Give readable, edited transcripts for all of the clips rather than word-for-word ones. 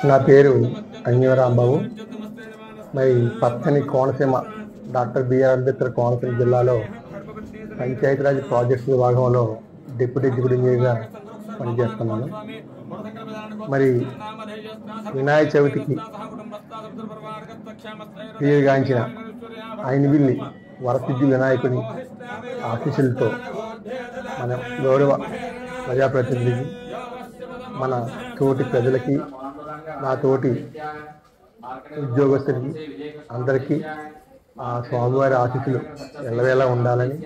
నా పేరు అంజవరాంబాబు. మరి పచ్చని కోనసీమ డాక్టర్ బిఆర్ అంబేద్కర్ కోనసీమ జిల్లాలో పంచాయతీరాజ్ ప్రాజెక్ట్స్ విభాగంలో డిప్యూటీ ఎగ్జిక్యూటివ్ ఇంజనీర్గా పనిచేస్తున్నాను. మరి వినాయక చవితికి పేరుగాంచిన ఐనవిల్లి వరసిద్ధి వినాయకుని ఆశీస్సులతో మన గౌరవ ప్రజాప్రతినిధికి, మన తోటి ప్రజలకి, నా తోటి ఉద్యోగస్తులకి అందరికీ ఆ స్వామివారి ఆశీస్సులు ఎల్లవేళ ఉండాలని,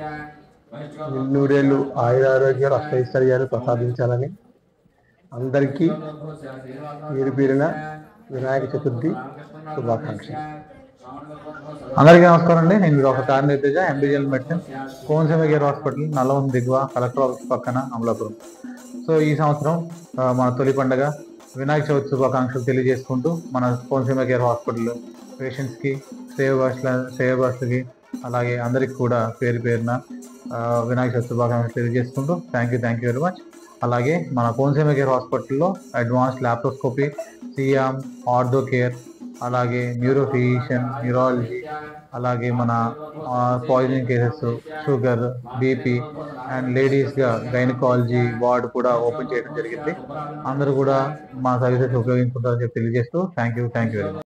నూరేళ్ళు ఆయురారోగ్యాలు అష్టైశ్వర్యాలు ప్రసాదించాలని అందరికీ పేరు పేరున వినాయక చతుర్థి శుభాకాంక్షలు. అందరికీ నమస్కారం అండి. నేను డాక్టర్ కార్తీక్ తేజ, ఎంబీజీఎల్ medicine, Konaseema care hospital, Nallavaram దిగువ, కలెక్టర్ ఆఫీస్ పక్కన, అమలాపురం. సో ఈ సంవత్సరం మన తొలి పండుగ వినాయక చవితి శుభాకాంక్షలు తెలియజేసుకుంటూ మన కోనసీమ కేర్ హాస్పిటల్ పేషెంట్స్కి, సేవకులకి అలాగే అందరికి కూడా పేరు పేరున వినాయక చవితి శుభాకాంక్షలు తెలియజేసుకుంటూ థ్యాంక్ యూ వెరీ మచ్. అలాగే మన కోనసీమ కేర్ హాస్పిటల్లో అడ్వాన్స్ ల్యాప్రోస్కోపీ, సియామ్, ఆర్థో కేర్, అలాగే న్యూరో ఫిజిషియన్, న్యూరాలజీ, అలాగే మన poisoning cases, sugar, BP and లేడీస్గా గైనకాలజీ వార్డు కూడా ఓపెన్ చేయడం జరిగింది. అందరూ కూడా మా సర్వీసెస్ ఉపయోగించుకుంటారని చెప్పి తెలియజేస్తూ థ్యాంక్ యూ వెరీ మచ్.